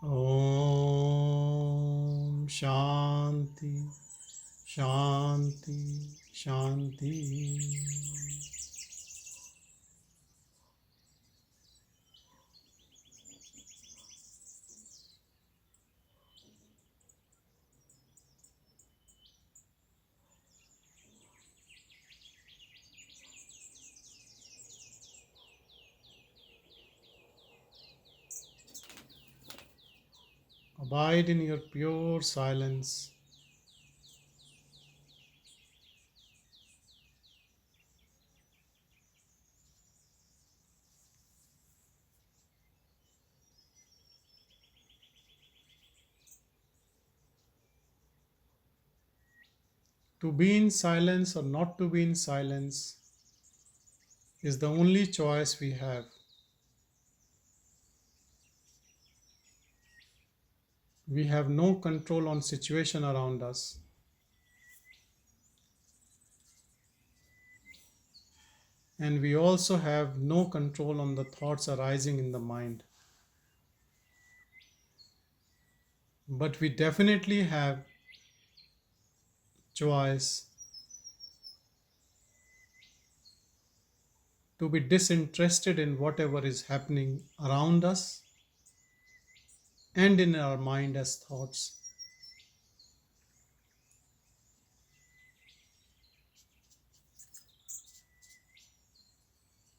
Om Shanti, Shanti, Shanti. Abide in your pure silence. To be in silence or not to be in silence is the only choice we have. We have no control on situation around us. And we also have no control on the thoughts arising in the mind. But we definitely have choice to be disinterested in whatever is happening around us and in our mind as thoughts.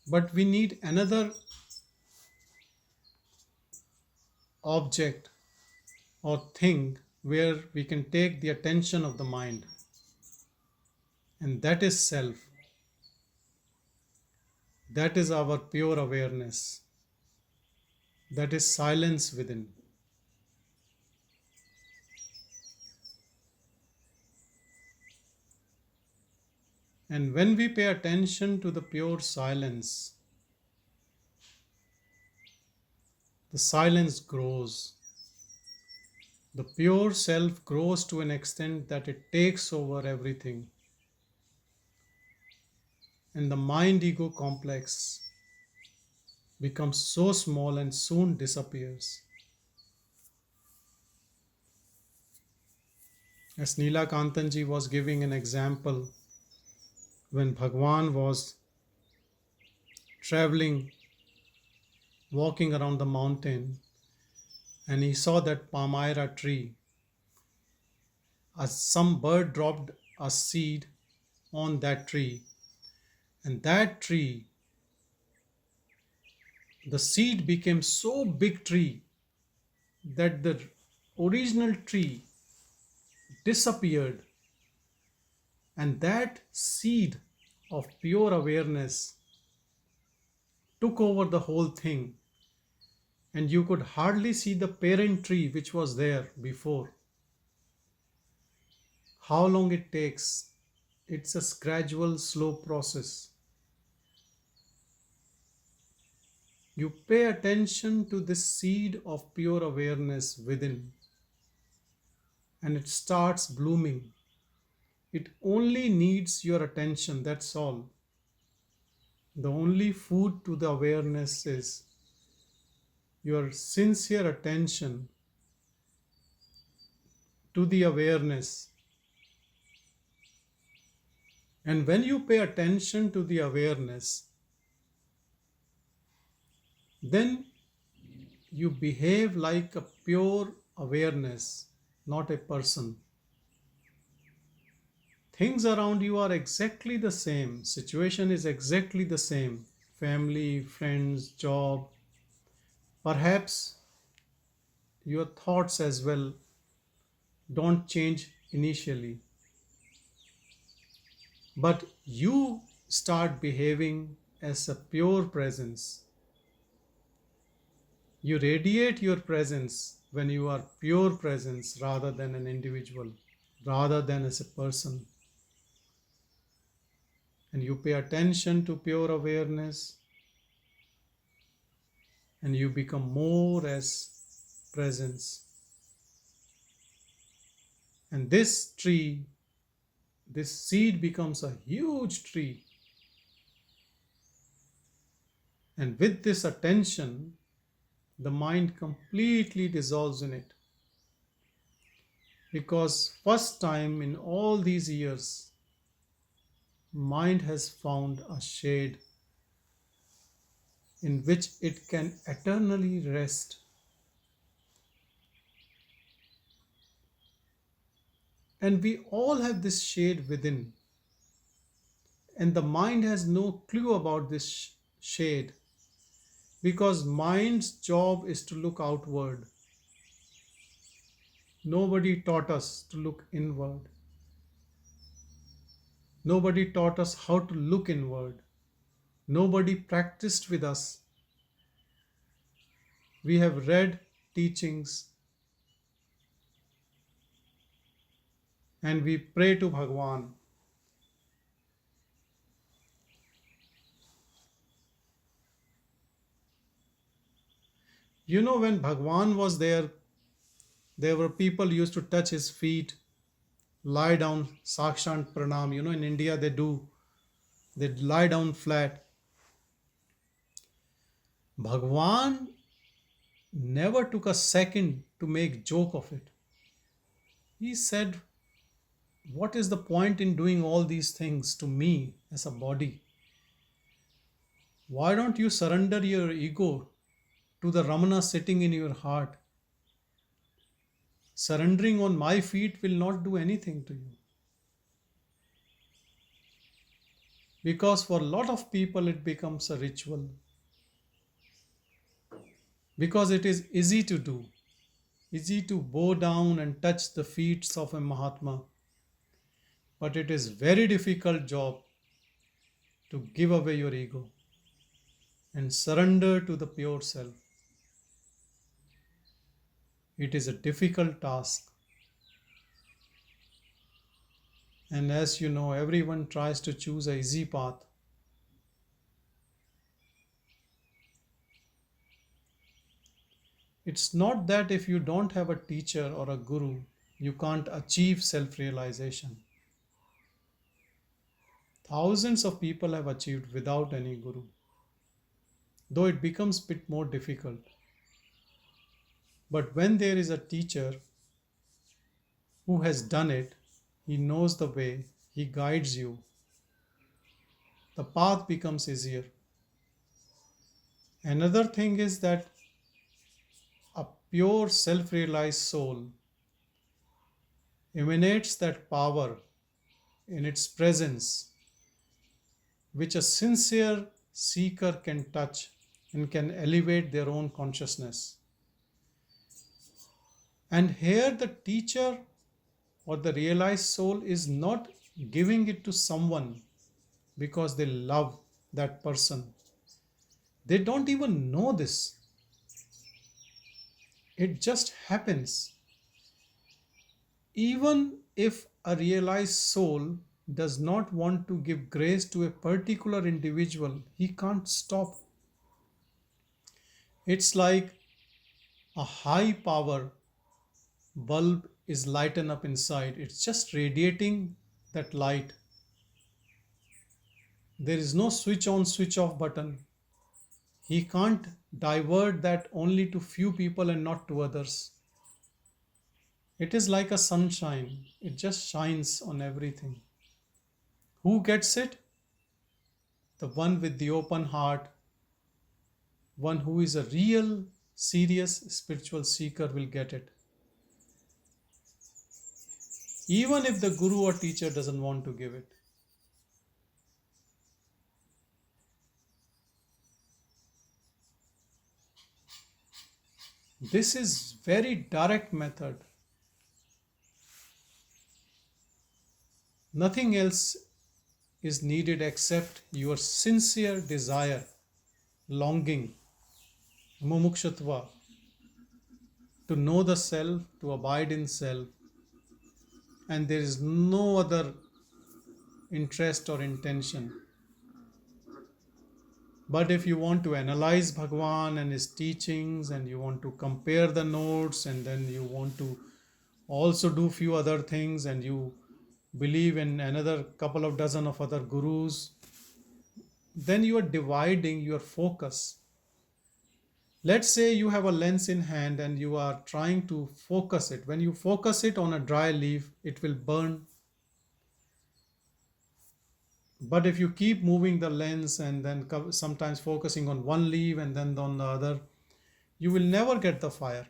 But we need another object or thing where we can take the attention of the mind, and that is self. That is our pure awareness. That is silence within. And when we pay attention to the pure silence, the silence grows. The pure self grows to an extent that it takes over everything. And the mind ego complex becomes so small and soon disappears. As Neela Kantanji was giving an example, when Bhagavan was traveling, walking around the mountain, and he saw that palmyra tree, as some bird dropped a seed on that tree, and that tree, the seed became so big tree that the original tree disappeared, and that seed of pure awareness took over the whole thing, and you could hardly see the parent tree which was there before. How long it takes? It's a gradual, slow process. You pay attention to this seed of pure awareness within, and it starts blooming. It only needs your attention, that's all. The only food to the awareness is your sincere attention to the awareness. And when you pay attention to the awareness, then you behave like a pure awareness, not a person. Things around you are exactly the same, situation is exactly the same, family, friends, job, perhaps your thoughts as well don't change initially, but you start behaving as a pure presence. You radiate your presence when you are pure presence rather than an individual, rather than as a person. And you pay attention to pure awareness, and you become more as presence. And this tree, this seed becomes a huge tree. And with this attention, the mind completely dissolves in it. Because first time in all these years, mind has found a shade in which it can eternally rest. And we all have this shade within. And the mind has no clue about this shade because mind's job is to look outward. Nobody taught us to look inward. Nobody taught us how to look inward. Nobody practiced with us. We have read teachings and we pray to Bhagavan. You know, when Bhagavan was there were people used to touch his feet, lie down, sakshant pranam. You know, in India they lie down flat. Bhagavan never took a second to make joke of it. He said, what is the point in doing all these things to me as a body? Why don't you surrender your ego to the Ramana sitting in your heart? Surrendering on my feet will not do anything to you. Because for a lot of people it becomes a ritual. Because it is easy to do, easy to bow down and touch the feet of a Mahatma. But it is very difficult job to give away your ego and surrender to the pure self. It is a difficult task. And as you know, everyone tries to choose an easy path. It's not that if you don't have a teacher or a guru, you can't achieve self-realization. Thousands of people have achieved without any guru, though it becomes a bit more difficult. But when there is a teacher who has done it, he knows the way, he guides you, the path becomes easier. Another thing is that a pure self-realized soul emanates that power in its presence which a sincere seeker can touch and can elevate their own consciousness. And here the teacher or the realized soul is not giving it to someone because they love that person. They don't even know this. It just happens. Even if a realized soul does not want to give grace to a particular individual, he can't stop. It's like a high power bulb is lightened up inside. It's just radiating that light. There is no switch on, switch off button. He can't divert that only to few people and not to others. It is like a sunshine. It just shines on everything. Who gets it? The one with the open heart, one who is a real, serious spiritual seeker will get it. Even if the guru or teacher doesn't want to give it. This is very direct method. Nothing else is needed except your sincere desire, longing, mumukshutva, to know the self, to abide in self, and there is no other interest or intention. But if you want to analyze Bhagavan and his teachings and you want to compare the notes and then you want to also do few other things and you believe in another couple of dozen of other gurus, then you are dividing your focus. Let's say you have a lens in hand and you are trying to focus it. When you focus it on a dry leaf, it will burn. But if you keep moving the lens and then sometimes focusing on one leaf and then on the other, you will never get the fire.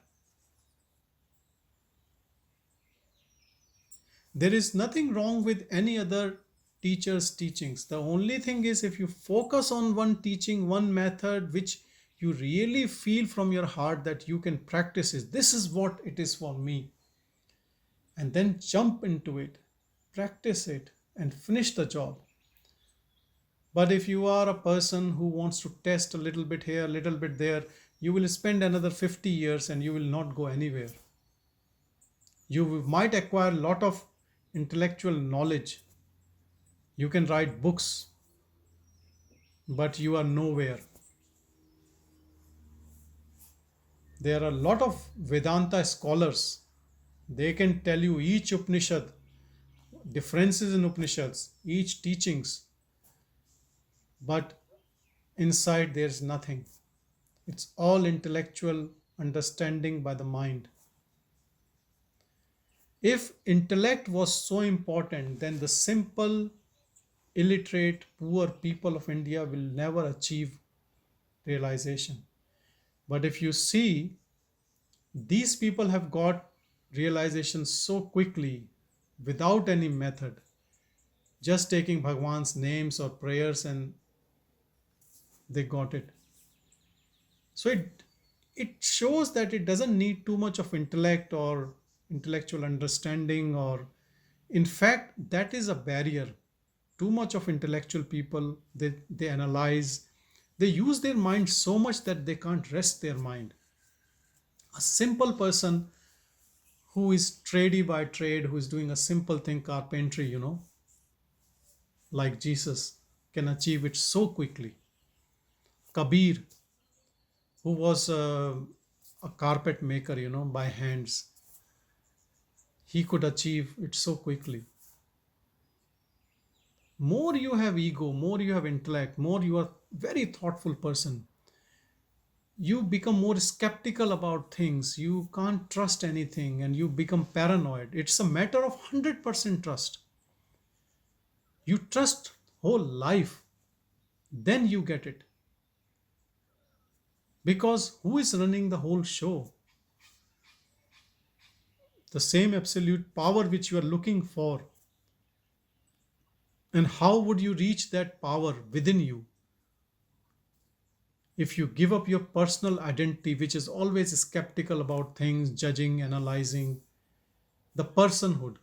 There is nothing wrong with any other teacher's teachings. The only thing is, if you focus on one teaching, one method, which you really feel from your heart that you can practice it, this is what it is for me, and then jump into it, practice it, and finish the job. But if you are a person who wants to test a little bit here, a little bit there, you will spend another 50 years and you will not go anywhere. You might acquire a lot of intellectual knowledge. You can write books, but you are nowhere. There are a lot of Vedanta scholars. They can tell you each Upanishad, differences in Upanishads, each teachings, but inside there's nothing. It's all intellectual understanding by the mind. If intellect was so important, then the simple, illiterate, poor people of India will never achieve realization. But if you see, these people have got realization so quickly without any method, just taking Bhagwan's names or prayers, and they got it. So it shows that it doesn't need too much of intellect or intellectual understanding, or in fact that is a barrier. Too much of intellectual people, they analyze, they use their mind so much that they can't rest their mind. A simple person who is tradey by trade, who is doing a simple thing, carpentry, like Jesus, can achieve it so quickly. Kabir, who was a carpet maker, by hands, he could achieve it so quickly. More you have ego, more you have intellect, more you are very thoughtful person, you become more skeptical about things, you can't trust anything, and you become paranoid. It's a matter of 100% trust. You trust whole life, then you get it. Because who is running the whole show? The same absolute power which you are looking for. And how would you reach that power within you? If you give up your personal identity, which is always skeptical about things, judging, analyzing, the personhood.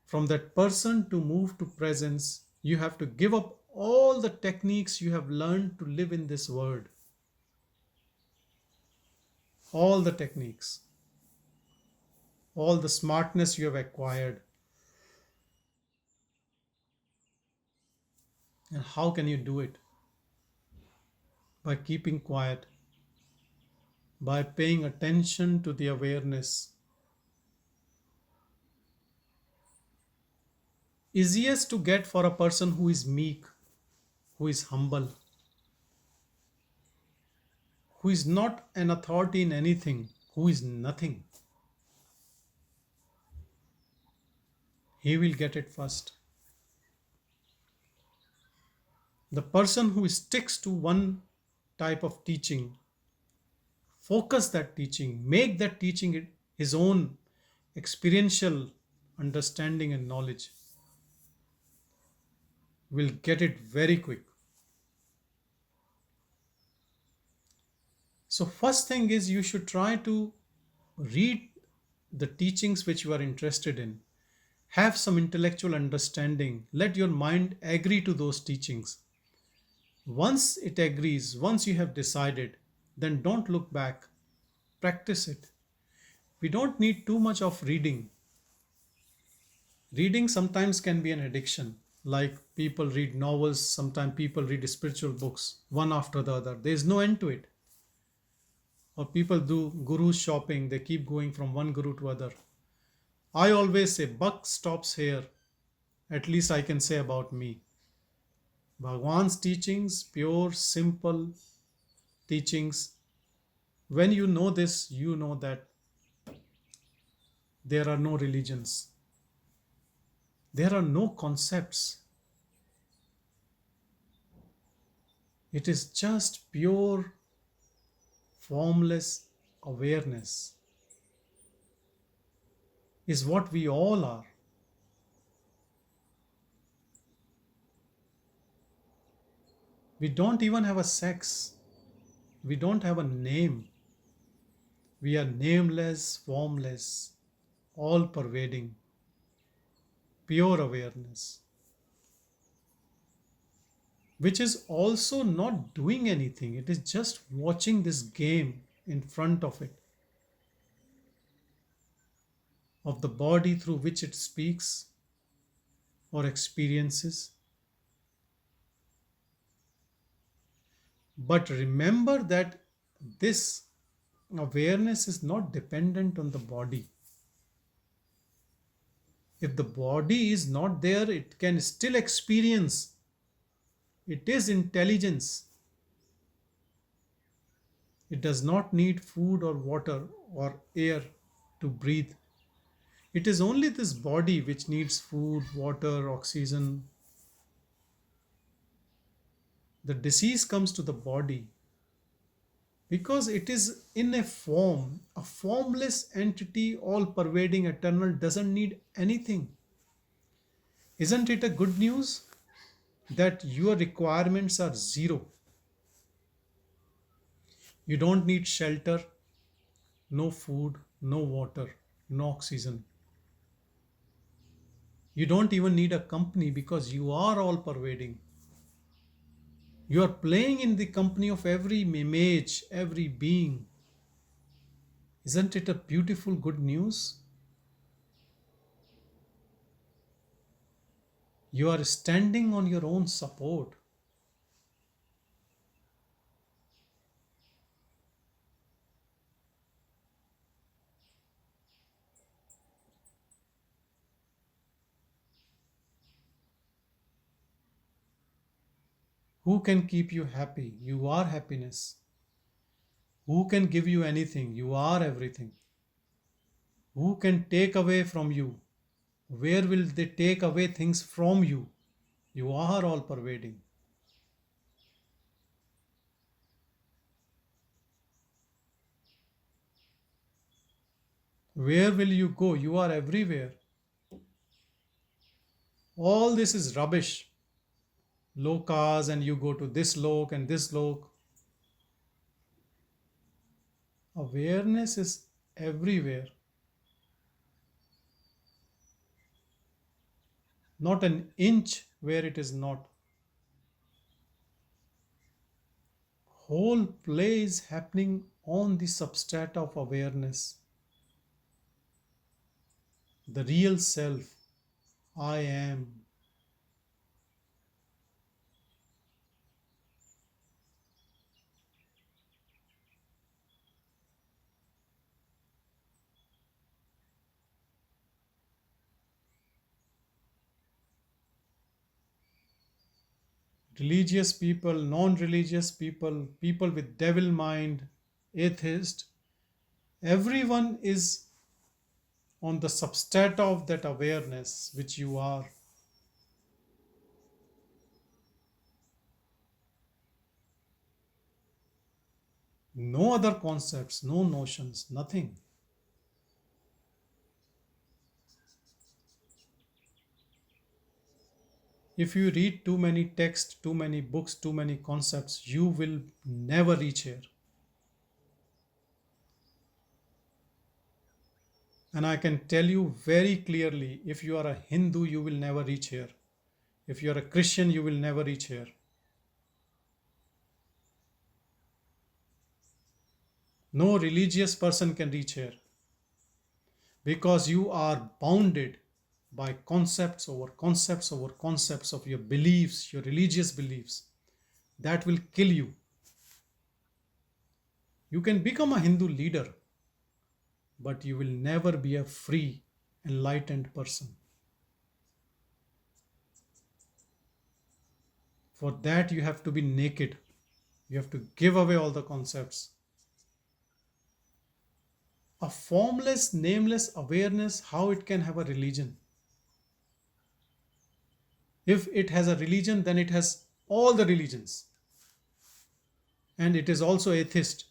From that person to move to presence, you have to give up all the techniques you have learned to live in this world. All the techniques, all the smartness you have acquired. And how can you do it? By keeping quiet, by paying attention to the awareness. Easiest to get for a person who is meek, who is humble, who is not an authority in anything, who is nothing. He will get it first. The person who sticks to one type of teaching, focus that teaching, make that teaching his own experiential understanding and knowledge, will get it very quick. So first thing is, you should try to read the teachings which you are interested in. Have some intellectual understanding. Let your mind agree to those teachings. Once it agrees, once you have decided, then don't look back. Practice it. We don't need too much of reading. Reading sometimes can be an addiction. Like people read novels, sometimes people read spiritual books, one after the other. There is no end to it. Or people do guru shopping, they keep going from one guru to other. I always say, buck stops here. At least I can say about me. Bhagwan's teachings, pure, simple teachings. When you know this, you know that there are no religions, there are no concepts. It is just pure, formless awareness, is what we all are. We don't even have a sex, we don't have a name. We are nameless, formless, all pervading, pure awareness, which is also not doing anything. It is just watching this game in front of it, of the body through which it speaks or experiences. But remember that this awareness is not dependent on the body. If the body is not there, it can still experience. It is intelligence. It does not need food or water or air to breathe. It is only this body which needs food, water, oxygen. The disease comes to the body because it is in a form. A formless entity, all pervading, eternal, doesn't need anything. Isn't it a good news that your requirements are zero? You don't need shelter, no food, no water, no oxygen. You don't even need a company because you are all pervading. You are playing in the company of every image, every being. Isn't it a beautiful good news? You are standing on your own support. Who can keep you happy? You are happiness. Who can give you anything? You are everything. Who can take away from you? Where will they take away things from you? You are all pervading. Where will you go? You are everywhere. All this is rubbish. Lokas, and you go to this lok and this lok. Awareness is everywhere. Not an inch where it is not. Whole play is happening on the substrata of awareness. The real self, I am. Religious people, non-religious people, people with devil mind, atheist, everyone is on the substrata of that awareness which you are. No other concepts, no notions, nothing. If you read too many texts, too many books, too many concepts, you will never reach here. And I can tell you very clearly, if you are a Hindu, you will never reach here. If you are a Christian, you will never reach here. No religious person can reach here because you are bounded by concepts over concepts over concepts of your beliefs, your religious beliefs. That will kill you. You can become a Hindu leader, but you will never be a free, enlightened person. For that, you have to be naked. You have to give away all the concepts. A formless, nameless awareness, how it can have a religion? If it has a religion, then it has all the religions. And it is also atheist.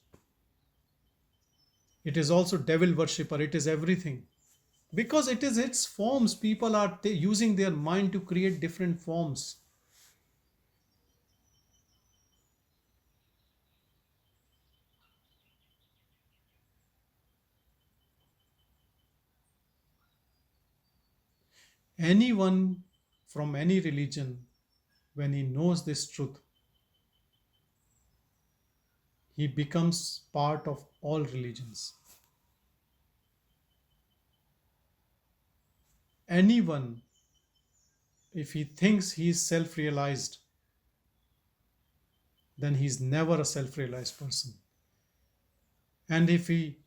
It is also devil worshipper. It is everything. Because it is its forms. People are using their mind to create different forms. Anyone from any religion, when he knows this truth, he becomes part of all religions. Anyone, if he thinks he is self realized, then he is never a self realized person. And if he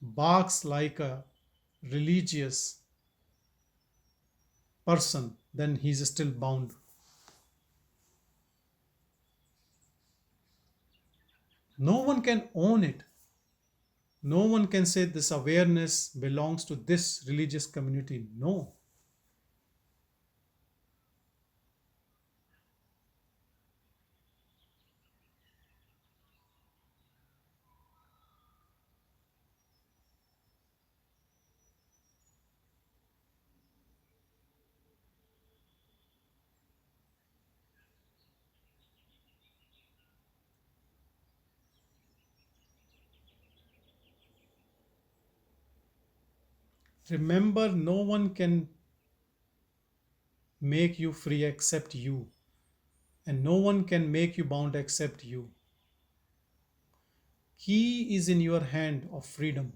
barks like a religious person, then he is still bound. No one can own it. No one can say this awareness belongs to this religious community. No. Remember, no one can make you free except you, and no one can make you bound except you. Key is in your hand of freedom.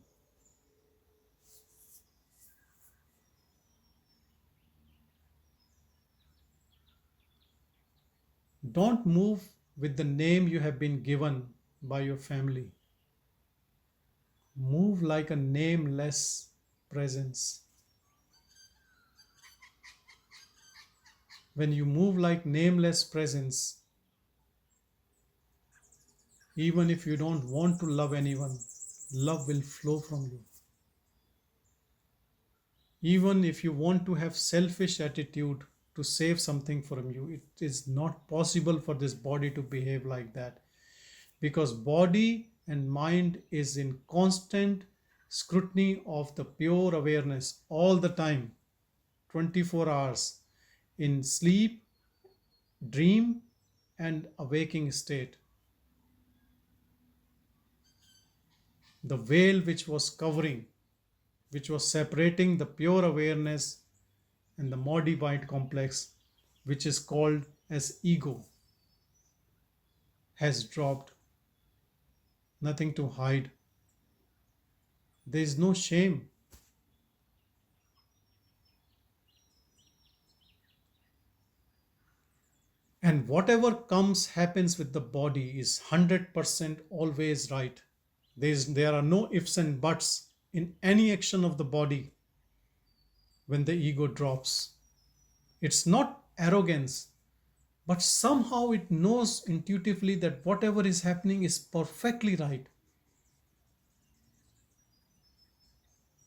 Don't move with the name you have been given by your family. Move like a nameless presence. When you move like nameless presence, even if you don't want to love anyone, love will flow from you. Even if you want to have selfish attitude to save something from you, it is not possible for this body to behave like that, because body and mind is in constant scrutiny of the pure awareness all the time, 24 hours, in sleep, dream, and awaking state. The veil which was covering, which was separating the pure awareness and the modified complex, which is called as ego, has dropped. Nothing to hide. There is no shame. And whatever comes, happens with the body is 100% always right. There are no ifs and buts in any action of the body when the ego drops. It's not arrogance, but somehow it knows intuitively that whatever is happening is perfectly right.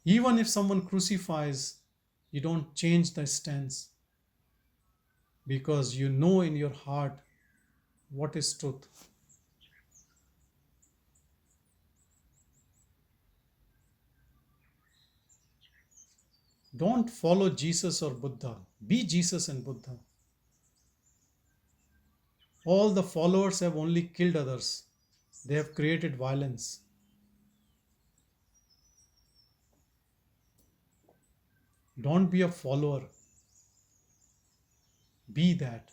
Even if someone crucifies, you don't change the stance, because you know in your heart what is truth. Don't follow Jesus or Buddha. Be Jesus and Buddha. All the followers have only killed others. They have created violence. Don't be a follower. Be that.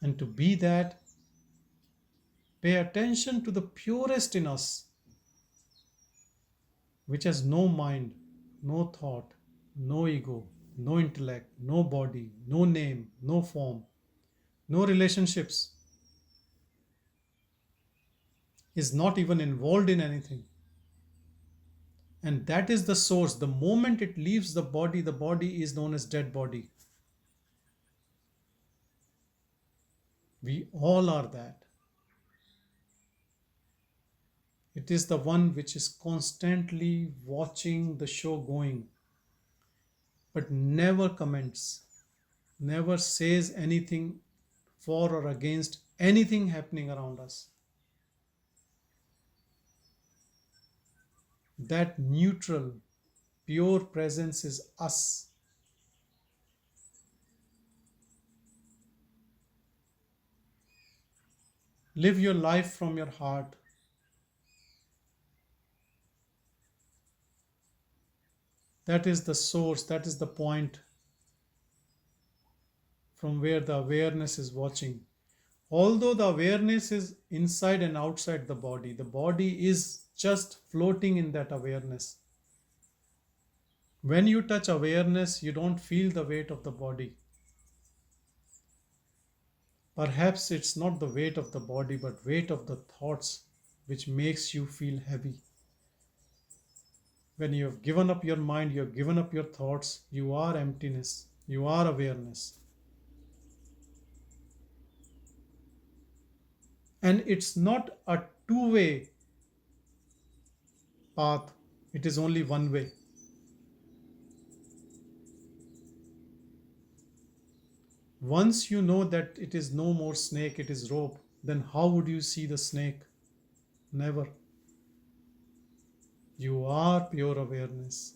And to be that, pay attention to the purest in us, which has no mind, no thought, no ego, no intellect, no body, no name, no form, no relationships, is not even involved in anything. And that is the source. The moment it leaves the body is known as dead body. We all are that. It is the one which is constantly watching the show going, but never comments, never says anything for or against anything happening around us. That neutral, pure presence is us. Live your life from your heart. That is the source, that is the point from where the awareness is watching. Although the awareness is inside and outside the body is just floating in that awareness. When you touch awareness, you don't feel the weight of the body. Perhaps it's not the weight of the body, but weight of the thoughts which makes you feel heavy. When you have given up your mind, you have given up your thoughts, you are emptiness, you are awareness. And it's not a two-way path, it is only one way. Once you know that it is no more snake, it is rope, then how would you see the snake? Never. You are pure awareness,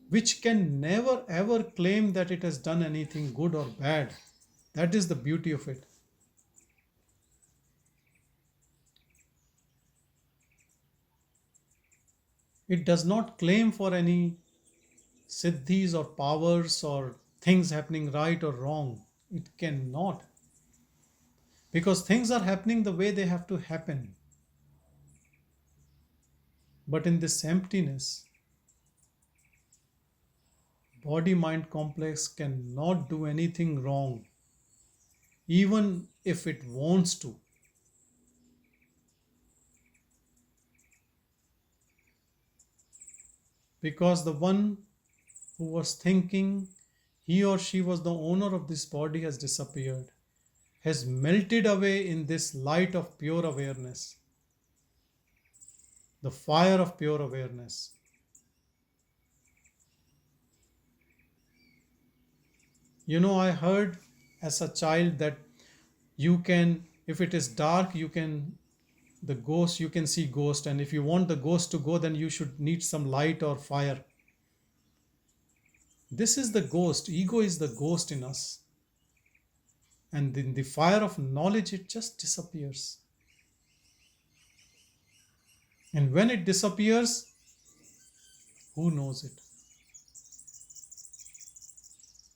which can never ever claim that it has done anything good or bad. That is the beauty of it. It does not claim for any siddhis or powers or things happening right or wrong. It cannot. Because things are happening the way they have to happen. But in this emptiness, body mind complex cannot do anything wrong, even if it wants to. Because the one who was thinking he or she was the owner of this body has disappeared, has melted away in this light of pure awareness, the fire of pure awareness. You know, I heard as a child that you can, if it is dark, you can, the ghost, you can see ghost, and if you want the ghost to go, then you should need some light or fire. This is the ghost. Ego is the ghost in us. And in the fire of knowledge, it just disappears. And when it disappears, who knows it?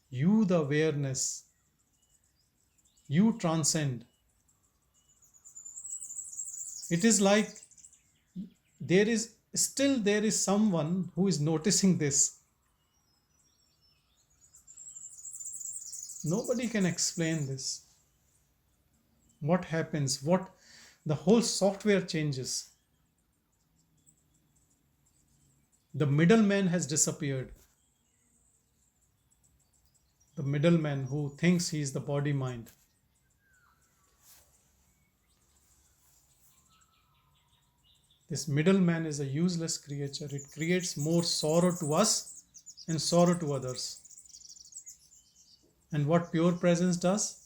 You, the awareness, you transcend. It is like there is someone who is noticing this. Nobody can explain this. What happens? What the whole software changes. The middleman has disappeared. The middleman who thinks he is the body mind. This middleman is a useless creature. It creates more sorrow to us and sorrow to others. And what pure presence does?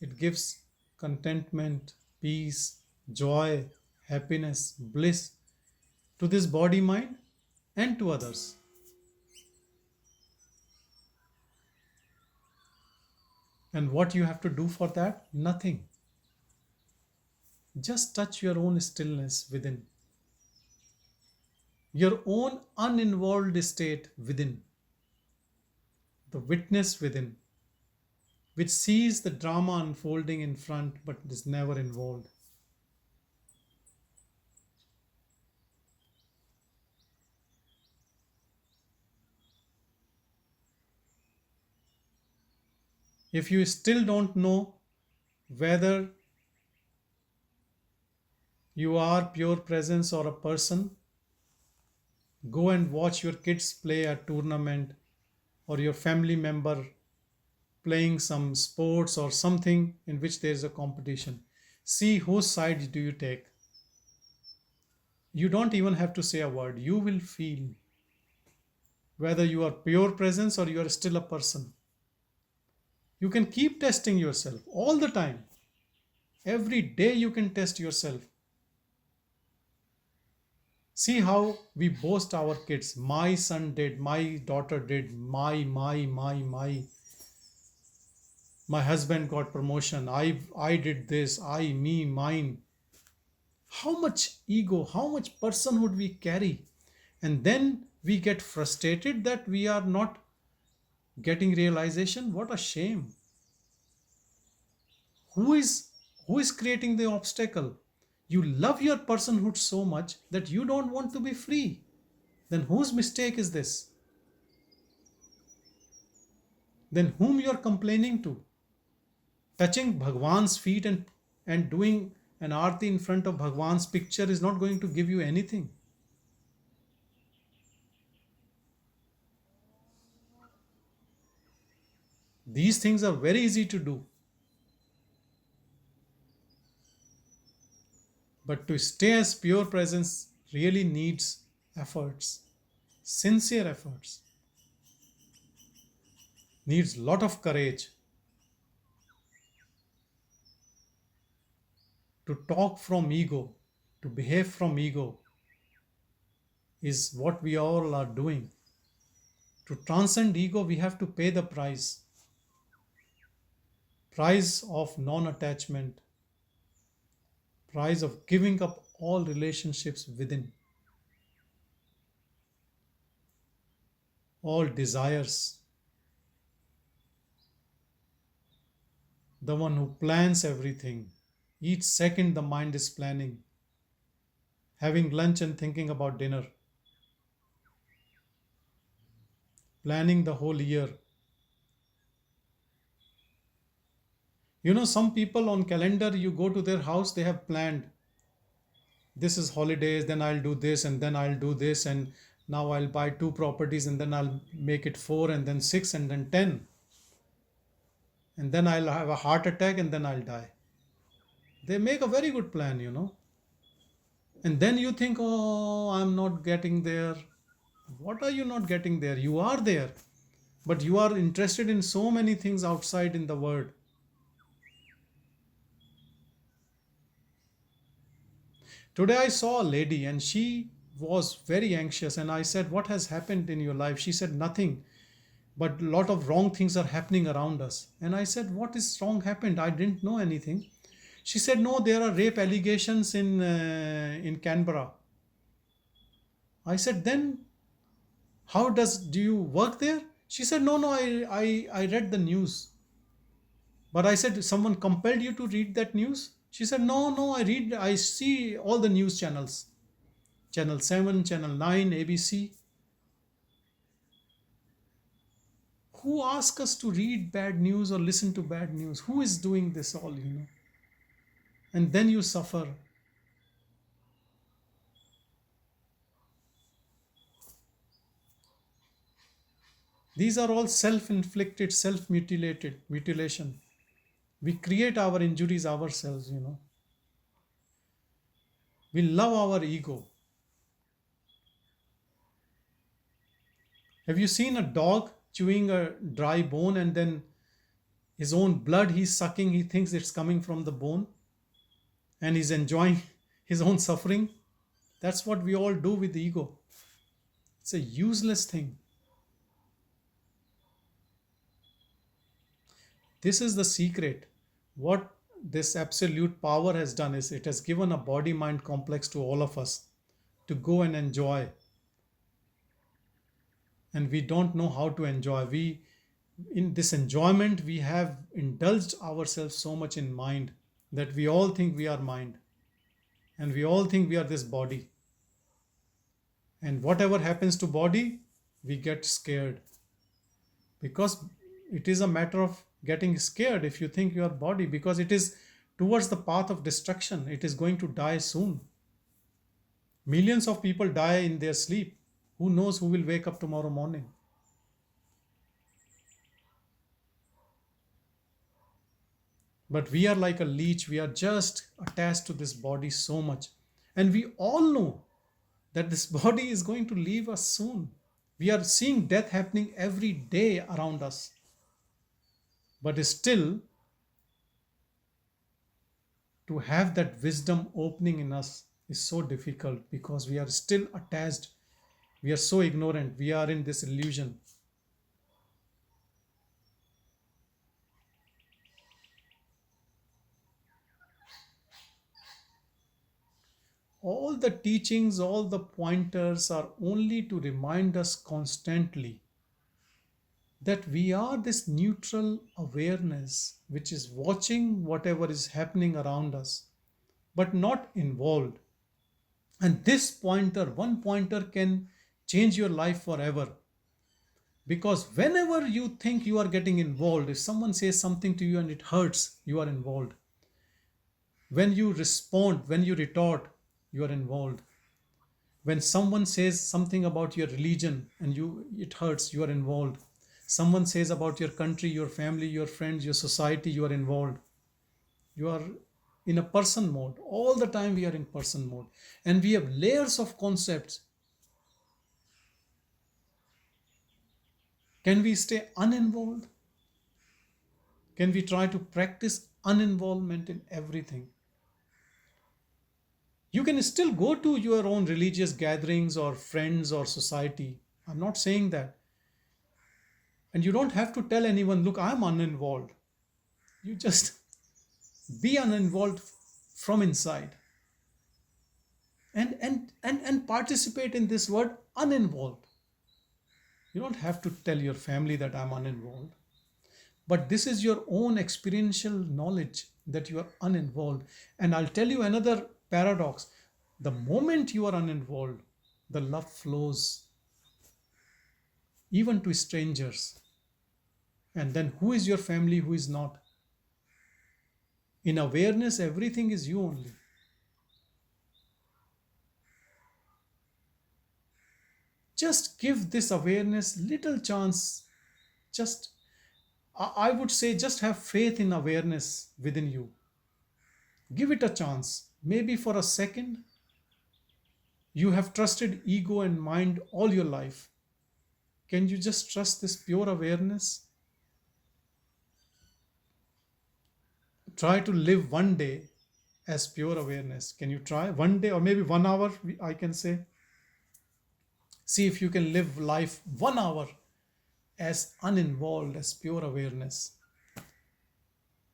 It gives contentment, peace, joy, happiness, bliss to this body mind and to others. And what you have to do for that? Nothing. Just touch your own stillness within. Your own uninvolved state within. The witness within, which sees the drama unfolding in front but is never involved. If you still don't know whether you are pure presence or a person, go and watch your kids play a tournament or your family member playing some sports or something in which there is a competition. See whose side do you take. You don't even have to say a word. You will feel whether you are pure presence or you are still a person. You can keep testing yourself all the time. Every day you can test yourself. See how we boast our kids. My son did, my daughter did, my. My husband got promotion. I did this, I, me, mine. How much ego, how much personhood we carry. And then we get frustrated that we are not getting realization. What a shame. Who is who is creating the obstacle? You love your personhood so much that you don't want to be free. Then whose mistake is this? Then whom you are complaining to? Touching Bhagwan's feet and doing an arti in front of Bhagwan's picture is not going to give you anything. These things are very easy to do. But to stay as pure presence really needs efforts, sincere efforts, needs lot of courage. To talk from ego, to behave from ego is what we all are doing. To transcend ego, we have to pay the price. Price of non-attachment, price of giving up all relationships within, all desires. The one who plans everything. Each second the mind is planning, having lunch and thinking about dinner, planning the whole year. You know, some people on calendar, you go to their house, they have planned, this is holidays, then I'll do this, and then I'll do this, and now I'll buy 2 properties, and then I'll make it 4, and then 6, and then 10. And then I'll have a heart attack, and then I'll die. They make a very good plan, you know. And then you think, oh, I'm not getting there. What are you not getting there? You are there. But you are interested in so many things outside in the world. Today I saw a lady and she was very anxious, and I said, what has happened in your life? She said, nothing, but a lot of wrong things are happening around us. And I said, what is wrong happened? I didn't know anything. She said, no, there are rape allegations in Canberra. I said, then how do you work there? She said, no, I read the news. But I said, someone compelled you to read that news? She said, no, I see all the news channels. Channel 7, Channel 9, ABC. Who asks us to read bad news or listen to bad news? Who is doing this all, you know? And then you suffer. These are all self-inflicted, mutilation. We create our injuries ourselves, you know. We love our ego. Have you seen a dog chewing a dry bone and then his own blood he's sucking, he thinks it's coming from the bone and he's enjoying his own suffering? That's what we all do with the ego. It's a useless thing. This is the secret. What this absolute power has done is it has given a body-mind complex to all of us to go and enjoy. And we don't know how to enjoy. In this enjoyment, we have indulged ourselves so much in mind that we all think we are mind. And we all think we are this body. And whatever happens to body, we get scared. Because it is a matter of getting scared if you think you are body, because it is towards the path of destruction. It is going to die soon. Millions of people die in their sleep. Who knows who will wake up tomorrow morning? But we are like a leech, we are just attached to this body so much. And we all know that this body is going to leave us soon. We are seeing death happening every day around us. But still, to have that wisdom opening in us is so difficult because we are still attached. We are so ignorant. We are in this illusion. All the teachings, all the pointers are only to remind us constantly that we are this neutral awareness which is watching whatever is happening around us, but not involved. And this pointer, one pointer, can change your life forever. Because whenever you think you are getting involved, if someone says something to you and it hurts, you are involved. When you respond, when you retort, you are involved. When someone says something about your religion and it hurts, you are involved. Someone says about your country, your family, your friends, your society, you are involved. You are in a person mode. All the time we are in person mode. And we have layers of concepts. Can we stay uninvolved? Can we try to practice uninvolvement in everything? You can still go to your own religious gatherings or friends or society. I'm not saying that. And you don't have to tell anyone, look, I'm uninvolved. You just be uninvolved from inside. And participate in this word uninvolved. You don't have to tell your family that I'm uninvolved. But this is your own experiential knowledge that you are uninvolved. And I'll tell you another paradox. The moment you are uninvolved, the love flows even to strangers. And then who is your family, who is not? In awareness, everything is you only. Just give this awareness little chance. Just, I would say, just have faith in awareness within you. Give it a chance. Maybe for a second. You have trusted ego and mind all your life. Can you just trust this pure awareness? Try to live one day as pure awareness. Can you try one day or maybe 1 hour? I can say. See if you can live life 1 hour as uninvolved, as pure awareness.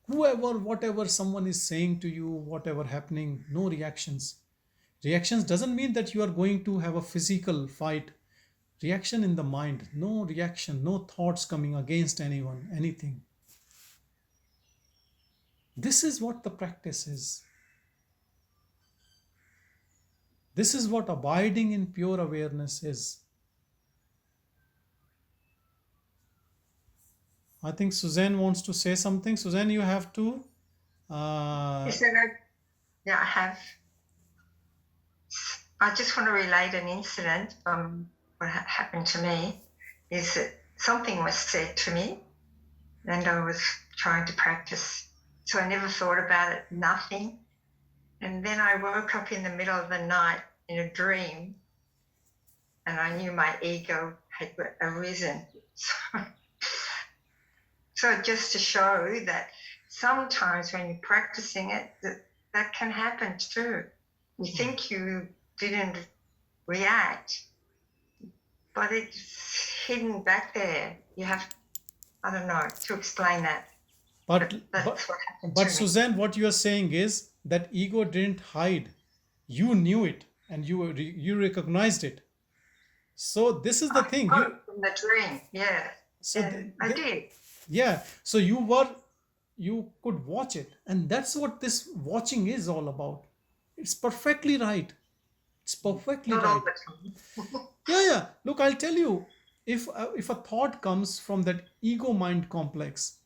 Whoever, whatever someone is saying to you, whatever happening, no reactions. Reactions doesn't mean that you are going to have a physical fight. Reaction in the mind, no reaction, no thoughts coming against anyone, anything. This is what the practice is. This is what abiding in pure awareness is. I think Suzanne wants to say something. Suzanne, you have to. Is there yeah, I have. I just want to relate an incident from what happened to me. Is that something was said to me, and I was trying to practice, so I never thought about it. Nothing, and then I woke up in the middle of the night in a dream, and I knew my ego had arisen. So just to show that sometimes when you're practicing it, that can happen too. You think you didn't react, but it's hidden back there. You have, I don't know, to explain that. But That's what happened but to me. Suzanne, what you are saying is that ego didn't hide. You knew it and you recognized it. So this is the I thing. got it from the dream, yeah. So And I did. yeah. So you could watch it, and that's what this watching is all about. It's perfectly right. It's perfectly Not all right. the time. Yeah. Look, I'll tell you. If a thought comes from that ego mind complex,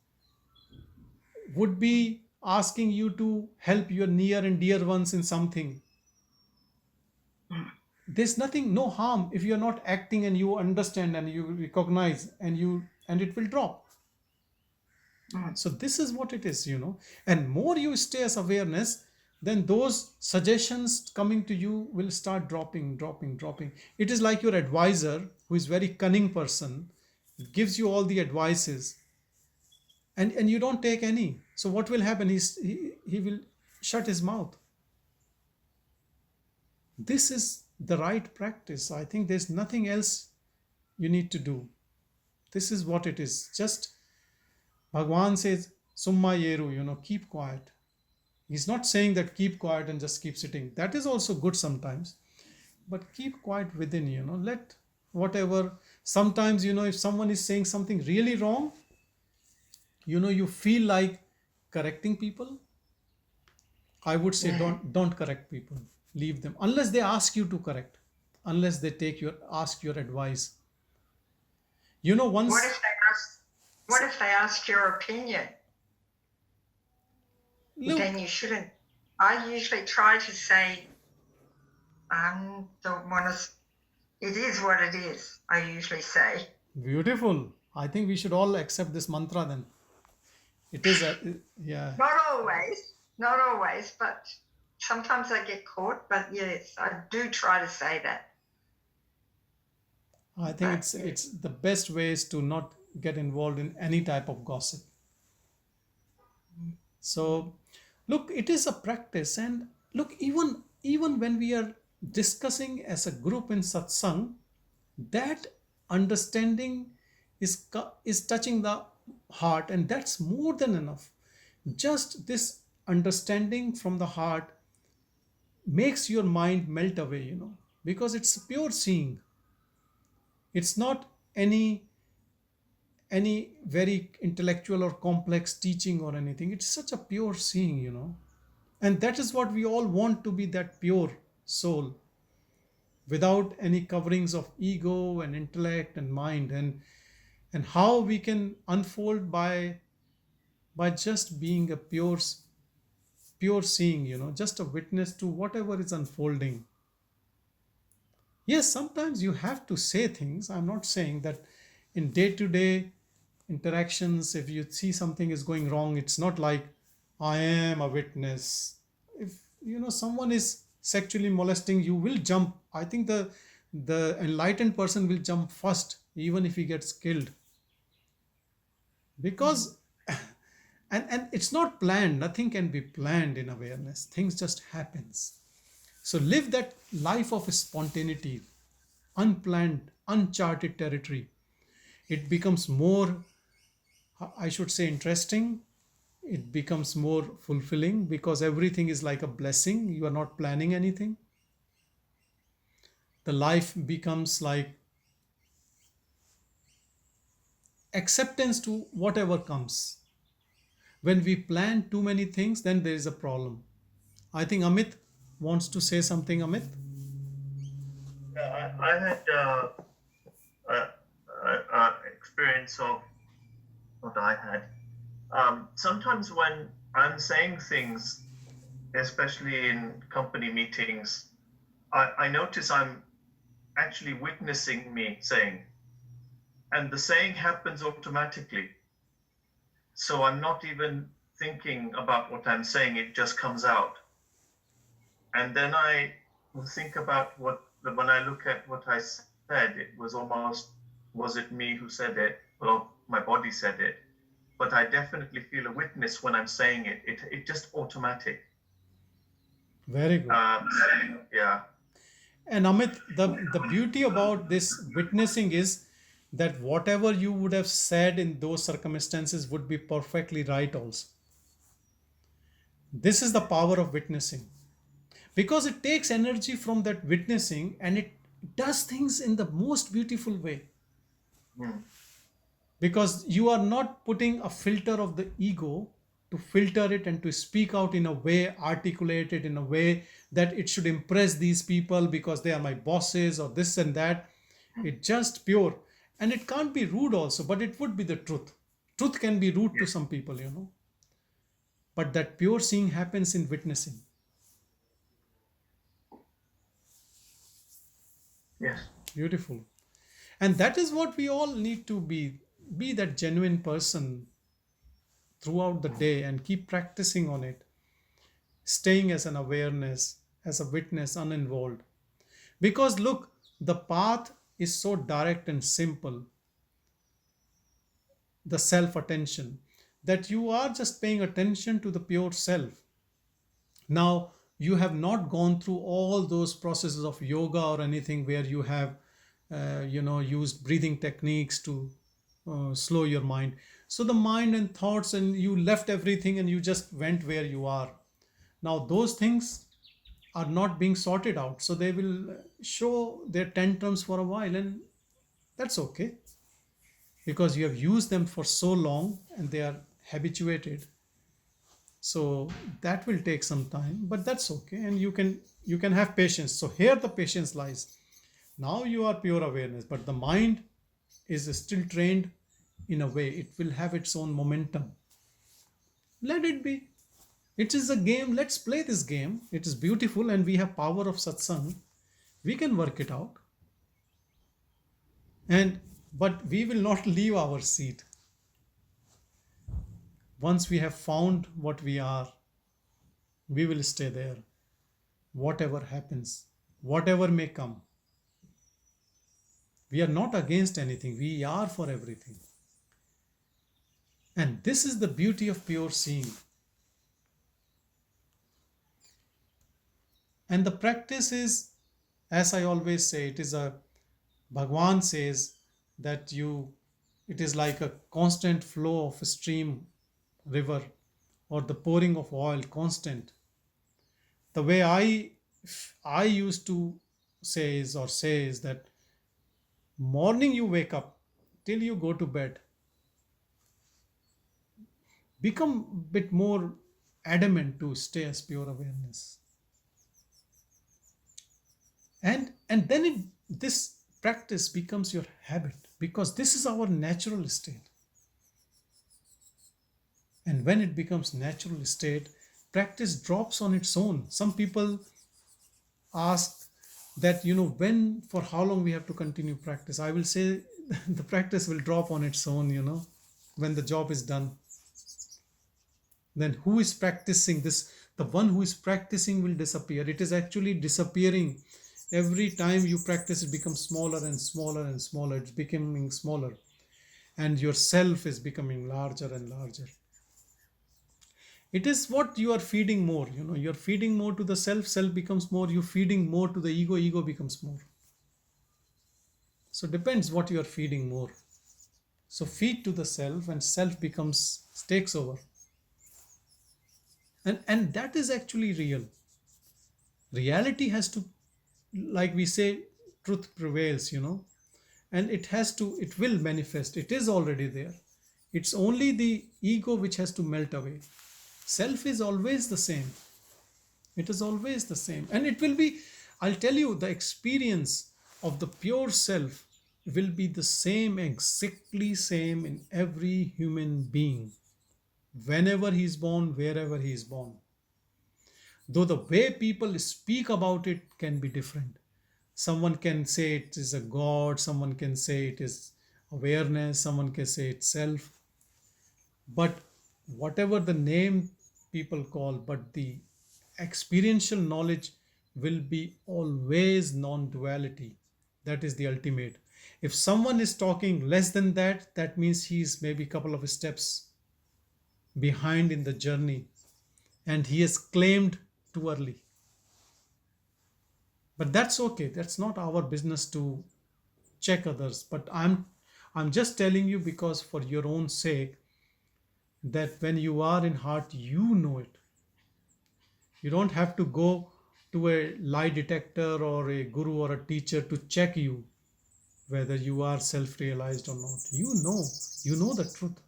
would be asking you to help your near and dear ones in something, there's nothing, no harm if you're not acting and you understand and you recognize and it will drop. So this is what it is, and more you stay as awareness, then those suggestions coming to you will start dropping. It is like your advisor, who is very cunning person, gives you all the advices, and you don't take any. So what will happen? He will shut his mouth. This is the right practice. I think there's nothing else you need to do. This is what it is. Just Bhagwan says, Summa Yeru, keep quiet. He's not saying that keep quiet and just keep sitting. That is also good sometimes. But keep quiet within, let whatever. Sometimes, if someone is saying something really wrong, you feel like correcting people. I would say don't correct people. Leave them. Unless they ask you to correct. Unless they ask your advice. What Once. if they ask? What if they ask your opinion? Look, then you shouldn't. I usually try to say, don't want to. It is what it is. I usually say. Beautiful. I think we should all accept this mantra then. It is yeah. Not always, but sometimes I get caught. But yes, I do try to say that. I think it's the best way is to not get involved in any type of gossip. So, look, it is a practice, and look, even when we are discussing as a group in satsang, that understanding is touching the heart, and that's more than enough. Just this understanding from the heart makes your mind melt away, because it's pure seeing. It's not any very intellectual or complex teaching or anything. It's such a pure seeing, and that is what we all want, to be that pure soul without any coverings of ego and intellect and mind, and how we can unfold by just being a pure seeing, just a witness to whatever is unfolding. Yes, sometimes you have to say things. I'm not saying that in day to day interactions, if you see something is going wrong, it's not like I am a witness. If someone is sexually molesting, you will jump. I think the enlightened person will jump first, even if he gets killed. Because and it's not planned. Nothing can be planned in awareness. Things just happens. So live that life of spontaneity, unplanned, uncharted territory. It becomes more, I should say, interesting. It becomes more fulfilling because everything is like a blessing. You are not planning anything. The life becomes like acceptance to whatever comes. When we plan too many things, then there is a problem. I think Amit wants to say something. Amit? Yeah, I had experience of what I had. Sometimes when I'm saying things, especially in company meetings, I notice I'm actually witnessing me saying, and the saying happens automatically. So I'm not even thinking about what I'm saying, it just comes out. And then I will think about when I look at what I said, it was almost, was it me who said it? Well, my body said it. But I definitely feel a witness when I'm saying it. It just automatic. Very good. Yeah. And Amit, the beauty about this witnessing is that whatever you would have said in those circumstances would be perfectly right also. This is the power of witnessing, because it takes energy from that witnessing and it does things in the most beautiful way. Because you are not putting a filter of the ego to filter it and to speak out in a way, articulate it in a way that it should impress these people because they are my bosses or this and that. It's just pure, and it can't be rude also, but it would be the truth can be rude to some people, but that pure seeing happens in witnessing. Yes. Beautiful. And that is what we all need to be that genuine person throughout the day and keep practicing on it, staying as an awareness, as a witness, uninvolved. Because look, the path is so direct and simple, the self attention, that you are just paying attention to the pure self. Now, you have not gone through all those processes of yoga or anything where you have, used breathing techniques to slow your mind. So the mind and thoughts, and you left everything and you just went where you are. Now, those things are not being sorted out. So they will show their tantrums for a while, and that's okay because you have used them for so long and they are habituated. So that will take some time, but that's okay, and you can have patience. So here the patience lies. Now you are pure awareness, but the mind is still trained. In a way, it will have its own momentum. Let it be. It is a game. Let's play this game. It is beautiful, and we have power of satsang. We can work it out. And but we will not leave our seat. Once we have found what we are, we will stay there. Whatever happens, whatever may come. We are not against anything. We are for everything. And this is the beauty of pure seeing. And the practice is, as I always say, it is a, Bhagwan says that it is like a constant flow of a stream, river, or the pouring of oil, constant. The way I used to say is that morning you wake up till you go to bed, become a bit more adamant to stay as pure awareness. And then this practice becomes your habit, because this is our natural state. And when it becomes natural state, practice drops on its own. Some people ask that, when, for how long we have to continue practice. I will say the practice will drop on its own, when the job is done. Then who is practicing this? The one who is practicing will disappear. It is actually disappearing. Every time you practice, it becomes smaller and smaller and smaller. It's becoming smaller. And your self is becoming larger and larger. It is what you are feeding more. You're feeding more to the self, self becomes more. You're feeding more to the ego, ego becomes more. So it depends what you are feeding more. So feed to the self and self takes over. And that is actually real. Reality has to, like we say, truth prevails, and it will manifest. It is already there. It's only the ego which has to melt away. Self is always the same. It is always the same. And it will be, I'll tell you, the experience of the pure self will be the same, exactly same in every human being, whenever he is born, wherever he is born. Though the way people speak about it can be different. Someone can say it is a God, someone can say it is awareness, someone can say it's self. But whatever the name people call, but the experiential knowledge will be always non-duality. That is the ultimate. If someone is talking less than that, that means he's maybe a couple of steps behind in the journey, and he has claimed too early. But that's okay. That's not our business to check others. But I'm just telling you, because for your own sake, that when you are in heart, you know it. You don't have to go to a lie detector or a guru or a teacher to check you whether you are self-realized or not. You know the truth.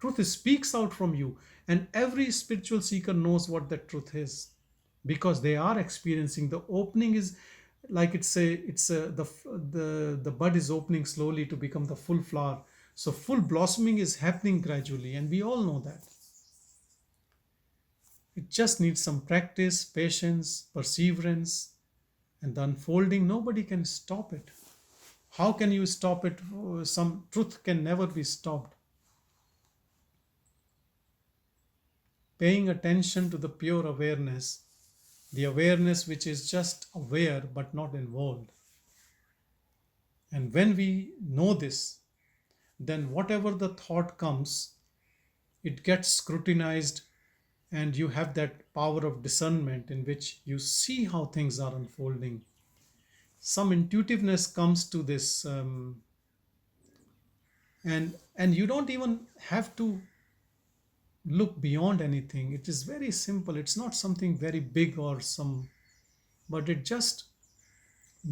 Truth speaks out from you, and every spiritual seeker knows what that truth is, because they are experiencing. The opening is like the bud is opening slowly to become the full flower. So full blossoming is happening gradually, and we all know that. It just needs some practice, patience, perseverance, and the unfolding. Nobody can stop it. How can you stop it? Some truth can never be stopped. paying attention to the pure awareness, the awareness which is just aware but not involved. And when we know this, then whatever the thought comes, it gets scrutinized, and you have that power of discernment in which you see how things are unfolding. Some intuitiveness comes to this, and you don't even have to look beyond anything. It is very simple. It's not something very big or some, but it just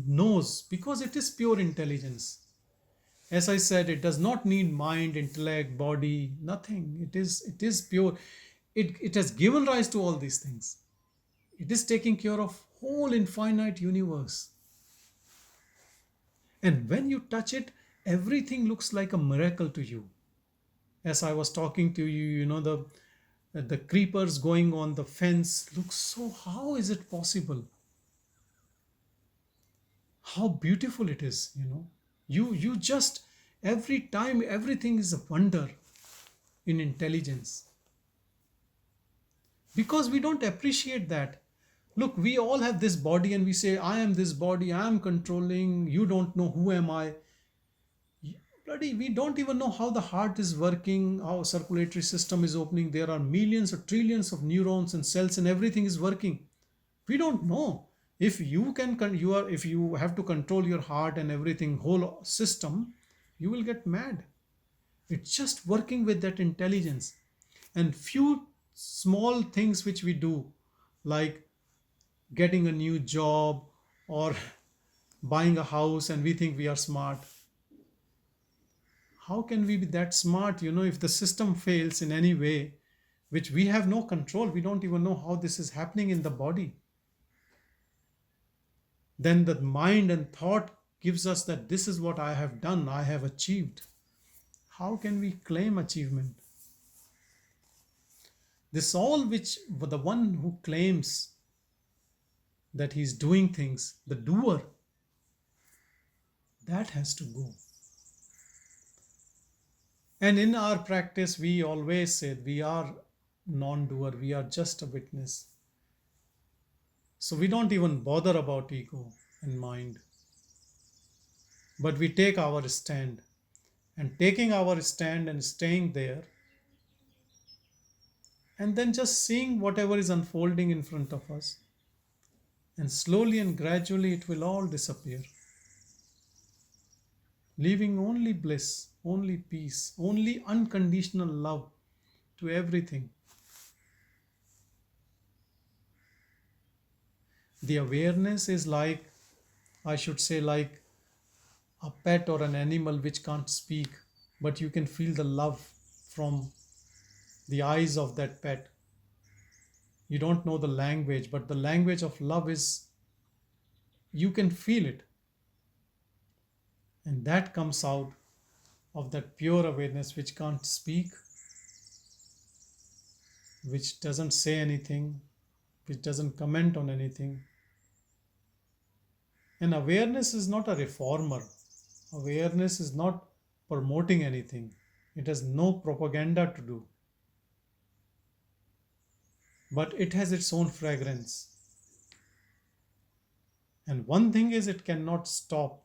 knows because it is pure intelligence. As I said, it does not need mind, intellect, body, nothing. It is pure. It has given rise to all these things. It is taking care of whole infinite universe. And when you touch it, everything looks like a miracle to you. As I was talking to you, the creepers going on the fence looks so, how is it possible? How beautiful it is, you just, every time everything is a wonder in intelligence, because we don't appreciate that. Look, we all have this body and we say, I am this body, I am controlling, you don't know who am I. Bloody, we don't even know how the heart is working, how circulatory system is opening. There are millions or trillions of neurons and cells and everything is working. We don't know. If you can if you have to control your heart and everything, whole system, you will get mad. It's just working with that intelligence. And few small things which we do, like getting a new job or buying a house, and we think we are smart. How can we be that smart, if the system fails in any way, which we have no control, we don't even know how this is happening in the body. Then the mind and thought gives us that this is what I have done, I have achieved. How can we claim achievement? This all which the one who claims that he's doing things, the doer, that has to go. And in our practice, we always say we are non-doer, we are just a witness. So we don't even bother about ego and mind. But we take our stand. And taking our stand and staying there, and then just seeing whatever is unfolding in front of us. And slowly and gradually it will all disappear, leaving only bliss, only peace, only unconditional love to everything. The awareness is like, I should say, like a pet or an animal which can't speak, but you can feel the love from the eyes of that pet. You don't know the language, but the language of love is, you can feel it. And that comes out of that pure awareness which can't speak, which doesn't say anything, which doesn't comment on anything. And awareness is not a reformer. Awareness is not promoting anything. It has no propaganda to do. But it has its own fragrance. And one thing is, it cannot stop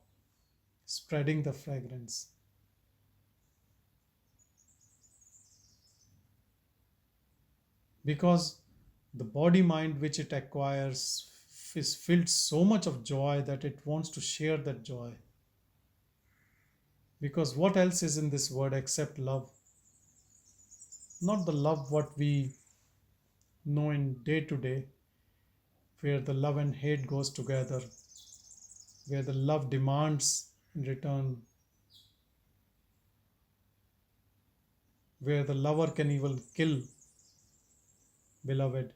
spreading the fragrance. Because the body mind which it acquires is filled so much of joy that it wants to share that joy. Because what else is in this world except love? Not the love what we know in day to day, where the love and hate goes together, where the love demands in return, where the lover can even kill beloved.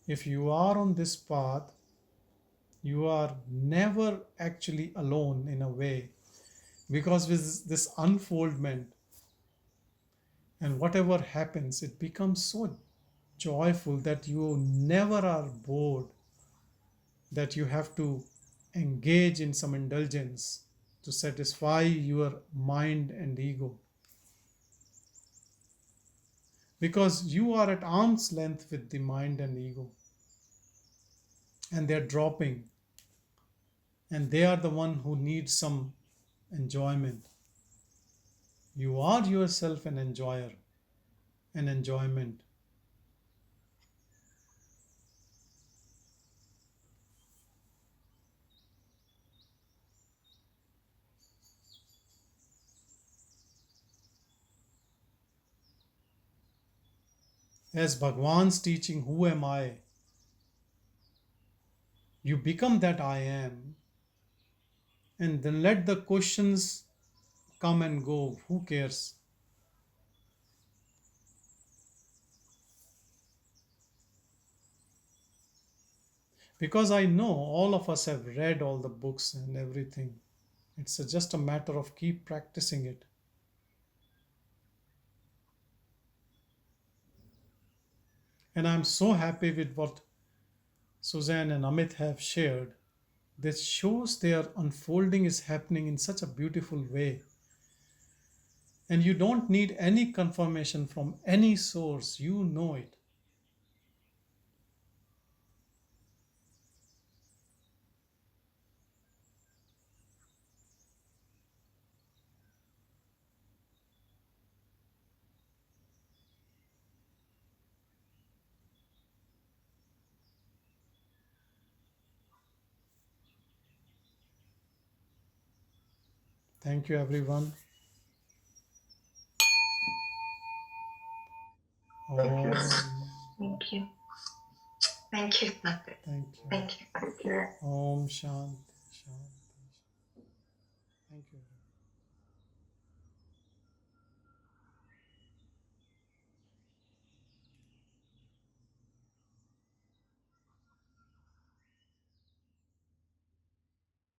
If you are on this path, You are never actually alone in a way, because with this unfoldment and whatever happens, it becomes so joyful that you never are bored, that you have to engage in some indulgence to satisfy your mind and ego. Because you are at arm's length with the mind and ego, and they're dropping, and they are the one who needs some enjoyment. You are yourself an enjoyer, an enjoyment. As Bhagwan's teaching, who am I? You become that I am, and then let the questions come and go. Who cares? Because I know all of us have read all the books and everything. It's just a matter of keep practicing it. And I'm so happy with what Suzanne and Amit have shared. This shows their unfolding is happening in such a beautiful way. And you don't need any confirmation from any source, you know it. Thank you, everyone. Thank you. Thank you. Thank you. Thank you. Thank you. Om Shanti.